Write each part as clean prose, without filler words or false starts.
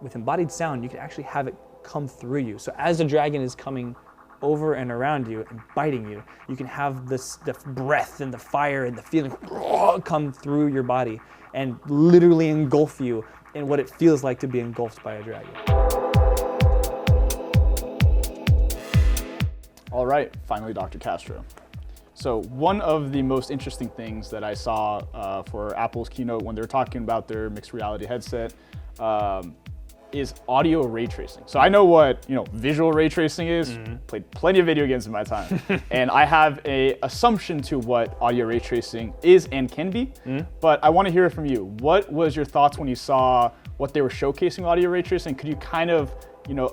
with embodied sound, you can actually have it come through you. So as the dragon is coming over and around you and biting you, you can have the breath and the fire and the feeling come through your body and literally engulf you in what it feels like to be engulfed by a dragon. All right, finally, Dr. Castro. So one of the most interesting things that I saw for Apple's keynote when they were talking about their mixed reality headset is audio ray tracing. So I know what visual ray tracing is. Played plenty of video games in my time, and I have a assumption to what audio ray tracing is and can be. But I want to hear it from you. What was your thoughts when you saw what they were showcasing audio ray tracing? Could you kind of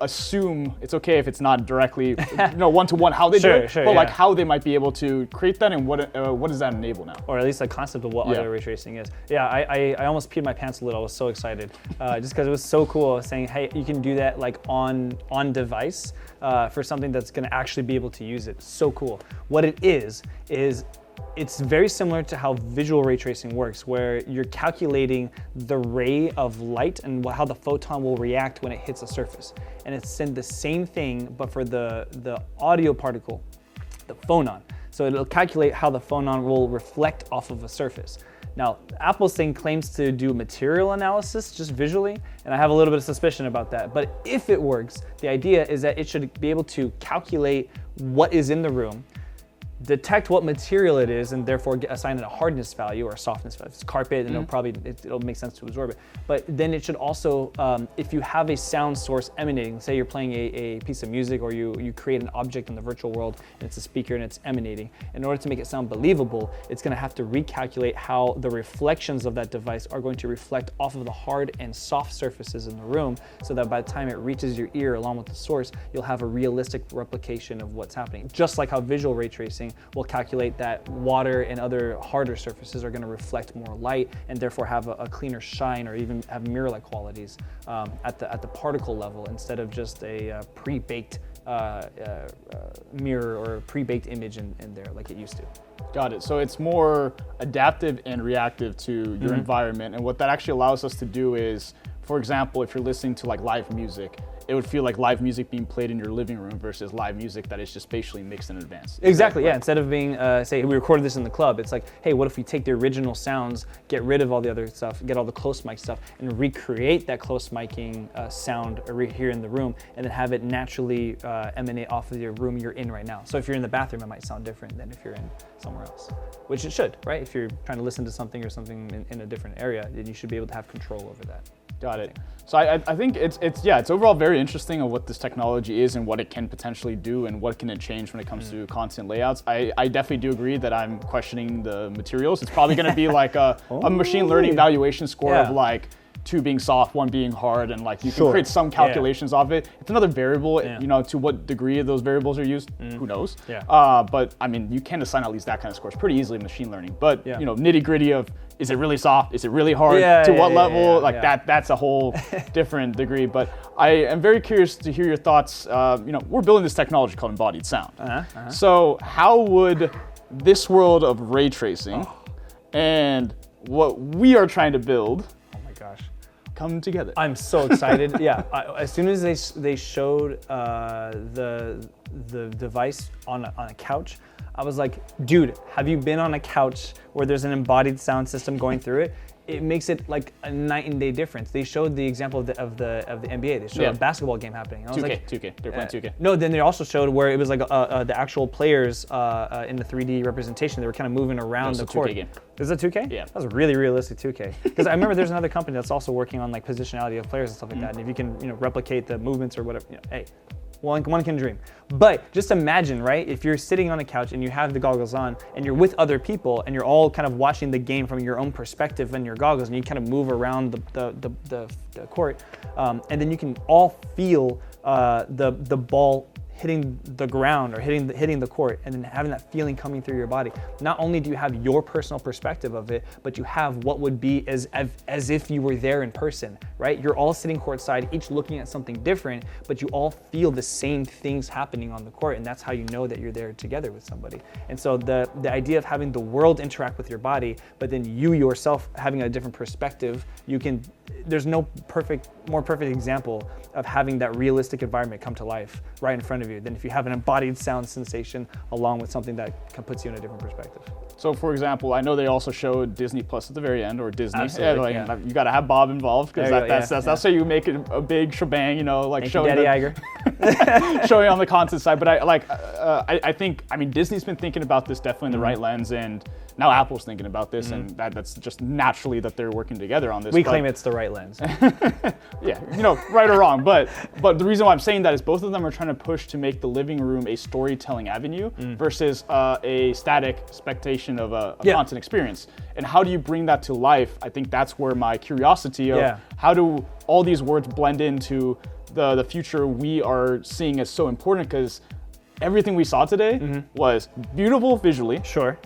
assume it's okay if it's not directly one-to-one how they do it, but like how they might be able to create that, and what does that enable now? Or at least the concept of what audio ray tracing is. Yeah, I almost peed my pants a little. I was so excited, just because it was so cool. Saying, hey, you can do that like on device for something that's going to actually be able to use it. So cool. What it is it's very similar to how visual ray tracing works, where you're calculating the ray of light and how the photon will react when it hits a surface. And it's the same thing, but for the audio particle, the phonon. So it'll calculate how the phonon will reflect off of a surface. Now, Apple's thing claims to do material analysis just visually, and I have a little bit of suspicion about that. But if it works, the idea is that it should be able to calculate what is in the room, detect what material it is, and therefore assign it a hardness value or a softness value. If it's carpet, and it'll make sense to absorb it. But then it should also, if you have a sound source emanating, say you're playing a piece of music, or you create an object in the virtual world and it's a speaker and it's emanating, in order to make it sound believable, it's going to have to recalculate how the reflections of that device are going to reflect off of the hard and soft surfaces in the room, so that by the time it reaches your ear along with the source, you'll have a realistic replication of what's happening. Just like how visual ray tracing will calculate that water and other harder surfaces are going to reflect more light and therefore have a cleaner shine, or even have mirror-like qualities at the particle level, instead of just a pre-baked mirror or pre-baked image in there like it used to. Got it. So it's more adaptive and reactive to your environment, and what that actually allows us to do is, for example, if you're listening to like live music, it would feel like live music being played in your living room versus live music that is just spatially mixed in advance. Exactly, yeah. Instead of being, say, we recorded this in the club, it's like, hey, what if we take the original sounds, get rid of all the other stuff, get all the close mic stuff, and recreate that close micing sound here in the room, and then have it naturally emanate off of your room you're in right now. So if you're in the bathroom, it might sound different than if you're in somewhere else, which it should, right? If you're trying to listen to something or something in a different area, then you should be able to have control over that. Got it. So I think it's overall very interesting of what this technology is and what it can potentially do and what can it change when it comes to content layouts. I definitely do agree that I'm questioning the materials. It's probably going to be like a machine learning valuation score of like 2 being soft, 1 being hard, and like you can create some calculations off it. It's another variable, to what degree of those variables are used, who knows? But I mean, you can assign at least that kind of scores pretty easily in machine learning. But nitty gritty of, is it really soft? Is it really hard? To what level? That's a whole different degree. But I am very curious to hear your thoughts. We're building this technology called embodied sound. So how would this world of ray tracing and what we are trying to build come together? I'm so excited. As soon as they showed the device on a couch, I was like, dude, have you been on a couch where there's an embodied sound system going through it? It makes it like a night and day difference. They showed the example of the NBA. They showed a basketball game happening. And I was 2K. They're playing 2K. No, then they also showed where it was like the actual players in the 3D representation. They were kind of moving around the court. 2K game. Is it 2K? Yeah. That was a really realistic 2K. Because I remember there's another company that's also working on like positionality of players and stuff like that. And if you can replicate the movements or whatever, hey. One can dream. But just imagine, right? If you're sitting on a couch and you have the goggles on and you're with other people and you're all kind of watching the game from your own perspective and your goggles, and you kind of move around the court, and then you can all feel the ball hitting the ground or hitting the court, and then having that feeling coming through your body. Not only do you have your personal perspective of it, but you have what would be as if you were there in person, right? You're all sitting courtside, each looking at something different, but you all feel the same things happening on the court, and that's how you know that you're there together with somebody. And so the idea of having the world interact with your body, but then you yourself having a different perspective, there's no more perfect example of having that realistic environment come to life right in front of you than if you have an embodied sound sensation along with something that puts you in a different perspective. So for example, I know they also showed Disney Plus at the very end, or Disney. Absolutely, You got to have Bob involved, because that's how you make it a big shebang, like Thank showing you, Daddy Iger. showing on the content side. But I think Disney's been thinking about this definitely in the right lens, and now Apple's thinking about this, and that's just naturally that they're working together on this. We claim it's the right lens. Yeah, right or wrong, but the reason why I'm saying that is both of them are trying to push to make the living room a storytelling avenue versus a static expectation of a content experience. And how do you bring that to life? I think that's where my curiosity of how do all these words blend into the future we are seeing as so important, because everything we saw today was beautiful visually. Sure.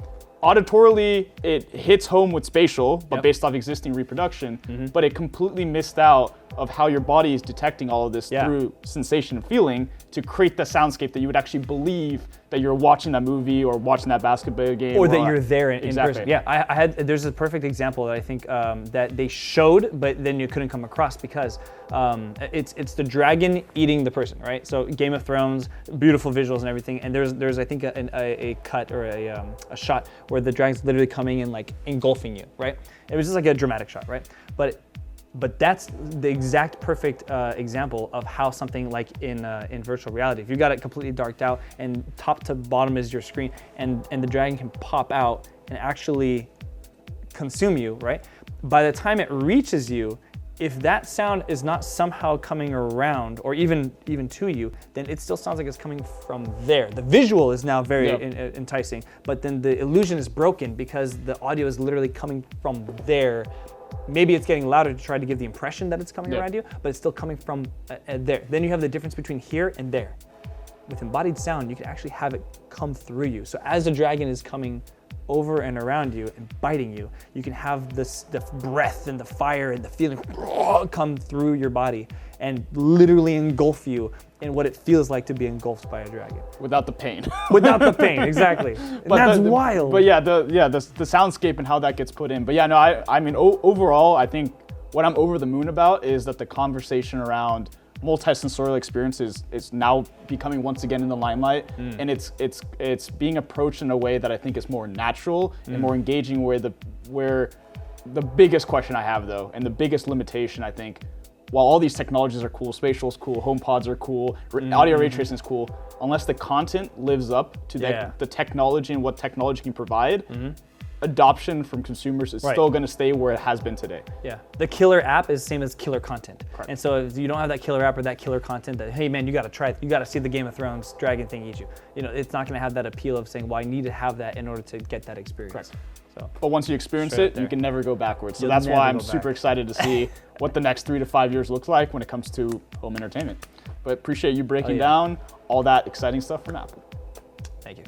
Auditorily, it hits home with spatial, but based off existing reproduction, but it completely missed out of how your body is detecting all of this through sensation and feeling to create the soundscape that you would actually believe that you're watching that movie or watching that basketball game. Or that you're there in person. Yeah, there's a perfect example that I think that they showed, but then you couldn't come across because it's the dragon eating the person, right? So Game of Thrones, beautiful visuals and everything, and there's I think a cut or a shot where the dragon's literally coming and like engulfing you, right? It was just like a dramatic shot, right? But that's the exact perfect example of how something like in virtual reality, if you got it completely darked out and top to bottom is your screen, and the dragon can pop out and actually consume you, right? By the time it reaches you, if that sound is not somehow coming around or even to you, then it still sounds like it's coming from there. The visual is now very enticing, but then the illusion is broken because the audio is literally coming from there. Maybe it's getting louder to try to give the impression that it's coming around you, but it's still coming from there. Then you have the difference between here and there. With embodied sound, you can actually have it come through you. So as the dragon is coming over and around you and biting you, you can have the breath and the fire and the feeling come through your body and literally engulf you in what it feels like to be engulfed by a dragon. Without the pain. Without the pain, exactly. And that's wild. But the soundscape and how that gets put in. But yeah, no, I mean, overall, I think what I'm over the moon about is that the conversation around multi-sensorial experiences is now becoming once again in the limelight, and it's being approached in a way that I think is more natural and more engaging. Where the biggest question I have though, and the biggest limitation I think, while all these technologies are cool, spatial is cool, HomePods are cool, audio ray tracing is cool, unless the content lives up to the technology and what technology can provide, adoption from consumers is still going to stay where it has been today. Yeah, the killer app is same as killer content. Correct. And so if you don't have that killer app or that killer content that, hey man, you got to try it, you got to see the Game of Thrones dragon thing eat you. It's not going to have that appeal of saying, well, I need to have that in order to get that experience. Correct. So, but once you experience it, you can never go backwards. So that's why I'm super excited to see what the next 3 to 5 years looks like when it comes to home entertainment. But appreciate you breaking down all that exciting stuff from Apple. Thank you.